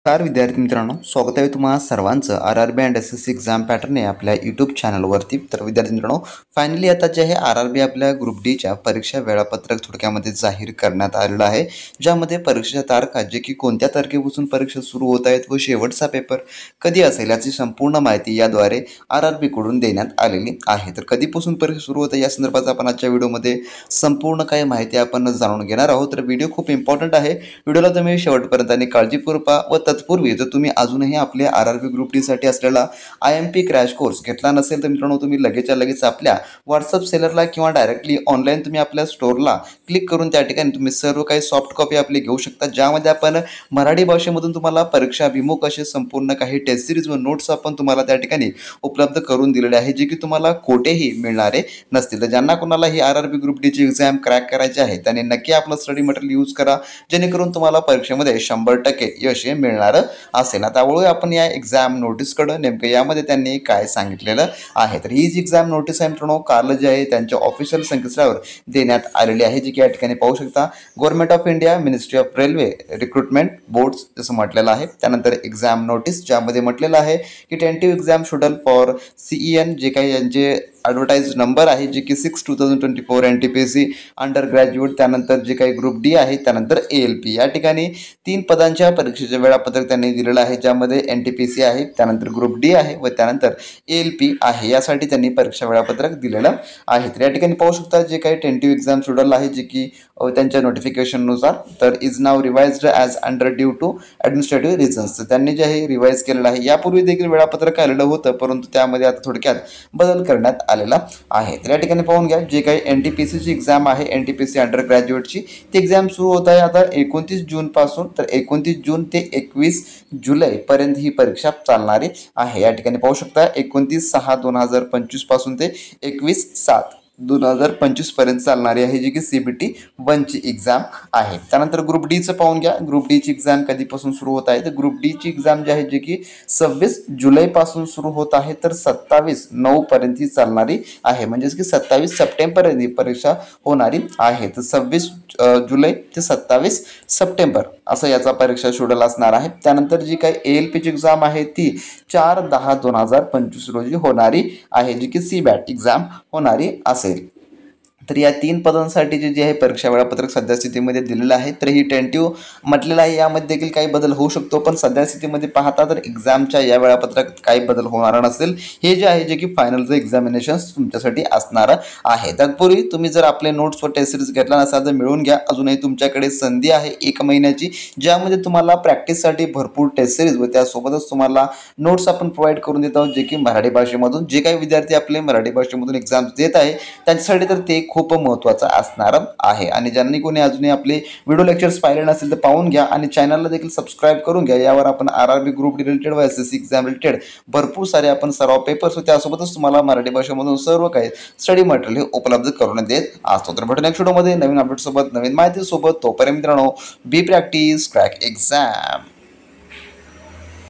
नमस्कार विद्यार्थी मित्रांनो, स्वागत आहे तुम्हा सर्वांचं आर-आर-बी अँड एस-एस-सी एक्झाम पॅटर्न आहे आपल्या यूट्यूब चॅनलवरती। तर विद्यार्थी मित्रांनो, फायनली आता जे आहे आर-आर-बी आपल्या ग्रुप डीच्या परीक्षा वेळापत्रक थोडक्यामध्ये जाहीर करण्यात आलेलं आहे, ज्यामध्ये परीक्षेच्या तारखा जे की कोणत्या तारखेपासून परीक्षा सुरू होत आहेत व शेवटचा पेपर कधी असेल याची संपूर्ण माहिती याद्वारे आर-आर-बीकडून देण्यात आलेली आहे। तर कधीपासून परीक्षा सुरू होत आहे या संदर्भात आपण आजच्या व्हिडिओमध्ये संपूर्ण काही माहिती आपण जाणून घेणार आहोत। तर व्हिडिओ खूप इम्पॉर्टंट आहे, व्हिडिओला तुम्ही शेवटपर्यंत आणि काळजीपूर्वक पहा व तत्पूर्वी जर तुम्ही अजूनही आपल्या आर-आर-बी ग्रुप डी साठी असलेला IMP क्रॅश कोर्स घेतला नसेल तर मित्रांनो तुम्ही लगेचच्या लगेच आपल्या व्हॉट्सअप सेलरला किंवा डायरेक्टली ऑनलाईन तुम्ही आपल्या स्टोअरला क्लिक करून त्या ठिकाणी तुम्ही सर्व काही सॉफ्ट कॉपी आपली घेऊ शकता, ज्यामध्ये आपण मराठी भाषेमधून तुम्हाला परीक्षाभिमुख असे संपूर्ण काही टेस्ट सिरीज व नोट्स आपण तुम्हाला त्या ठिकाणी उपलब्ध करून दिलेले आहे, जे की तुम्हाला कोठेही मिळणारे नसतील। तर ज्यांना कोणाला ही आर-आर-बी ग्रुप डी ची एक्झाम क्रॅक करायची आहे त्यांनी नक्की आपलं स्टडी मटेरियल यूज करा, जेणेकरून तुम्हाला परीक्षेमध्ये 100% यश मिळणार असेल। आता वळूया आपण या एक्झाम नोटीसकडे, नेमकं यामध्ये त्यांनी काय सांगितलेलं आहे। तर ही जी एक्झाम नोटीस आहे मित्रांनो काल जे आहे त्यांच्या ऑफिशियल संकेतस्थळावर देण्यात आलेली आहे, जी की या ठिकाणी पाहू शकता government of India ministry of railway recruitment boards असं म्हटलेलं आहे। त्यानंतर एक्झाम नोटीस ज्यामध्ये म्हटलेलं आहे की टेंटिव्ह एक्झाम शेड्यूल फॉर CEN जे काही यांचे ॲडव्हर्टाइज नंबर आहे जे की 6/2024 NTPC अंडर ग्रॅज्युएट, त्यानंतर जे काही ग्रुप डी आहे, त्यानंतर ALP या ठिकाणी 3 पदांच्या परीक्षेचे वेळापत्रक त्यांनी दिलेलं आहे, ज्यामध्ये NTPC आहे, त्यानंतर ग्रुप डी आहे व त्यानंतर ALP आहे। यासाठी त्यांनी परीक्षा वेळापत्रक दिलेलं आहे। तर या ठिकाणी पाहू शकता जे काही टेंटिव्ह एक्झाम शेड्यूल आहे जे की त्यांच्या नोटिफिकेशननुसार तर is now revised as under due to administrative reasons, त्यांनी जे आहे रिवाइज केलेलं आहे। यापूर्वी देखील वेळापत्रक आलेलं होतं, परंतु त्यामध्ये आता थोडक्यात बदल करण्यात आलेला आहे। तर या ठिकाणी पाहून घ्या जे काही NTPC ची एक्झाम आहे, NTPC अंडर ग्रॅज्युएटची ती एक्झाम सुरू होत आहे आता 29 जूनपासून, तर 29 जून ते 21 जुलैपर्यंत ही परीक्षा चालणारी आहे। या ठिकाणी पाहू शकता 29/6/2025 पासून ते 21/7/2025 पर्यंत चालणारी आहे, जी की CBT 1 ची एक्झाम आहे। त्यानंतर ग्रुप डीचं पाहून घ्या, ग्रुप डी ची एक्झाम कधीपासून सुरू होत आहे, तर ग्रुप डी ची एक्झाम जी आहे जी की 26 जुलैपासून सुरू होत आहे, तर 27/9 पर्यंत ही चालणारी आहे, म्हणजेच की 27 सप्टेंबर ही परीक्षा होणारी आहे। तर 26 जुलै ते 27 सप्टेंबर असं याचा परीक्षा शेड्यूल असणार आहे। त्यानंतर जी काही ALP ची एक्झाम आहे ती 4/10/2025 रोजी होणारी आहे, जी की CBAT एक्झाम होणारी असेल। तर या 3 पदांसाठीचे जे आहे परीक्षा वेळापत्रक सध्या स्थितीमध्ये दिलेलं आहे। तर ही टेंटिव्ह म्हटलेलं आहे, यामध्ये देखील काही बदल होऊ शकतो, पण सध्या स्थितीमध्ये पाहता तर एक्झामच्या या वेळापत्रकात काही बदल होणार नसेल। हे जे आहे जे की फायनलचं एक्झामिनेशन तुमच्यासाठी असणार आहे। तत्पूर्वी तुम्ही जर आपले नोट्स व टेस्ट सिरीज घेतला नसाल तर मिळवून घ्या, अजूनही तुमच्याकडे संधी आहे 1 महिन्याची, ज्यामध्ये तुम्हाला प्रॅक्टिससाठी भरपूर टेस्ट सिरीज व त्यासोबतच तुम्हाला नोट्स आपण प्रोव्हाइड करून देत आहोत, जे की मराठी भाषेमधून जे काही विद्यार्थी आपले मराठी भाषेमधून एक्झाम्स देत आहे त्यांच्यासाठी तर ते खूप महत्त्वाचं असणार आहे। आणि ज्यांनी कोणी अजूनही आपले व्हिडिओ लेक्चर्स पाहिले नसेल तर पाहून घ्या आणि चॅनलला देखील सबस्क्राईब करून घ्या। यावर आपण आर-आर-बी ग्रुप डी रिलेटेड व SSC एक्झाम रिलेटेड भरपूर सारे आपण सराव पेपर्स व त्यासोबतच तुम्हाला मराठी भाषेमधून सर्व काही स्टडी मटेरियल उपलब्ध करून देत असतो। तर भेटू नेक्स्ट व्हिडिओमध्ये नवीन अपडेट सोबत, नवीन माहिती सोबत। तोपर्यंत मित्रांनो, बी प्रॅक्टिस क्रॅक एक्झाम।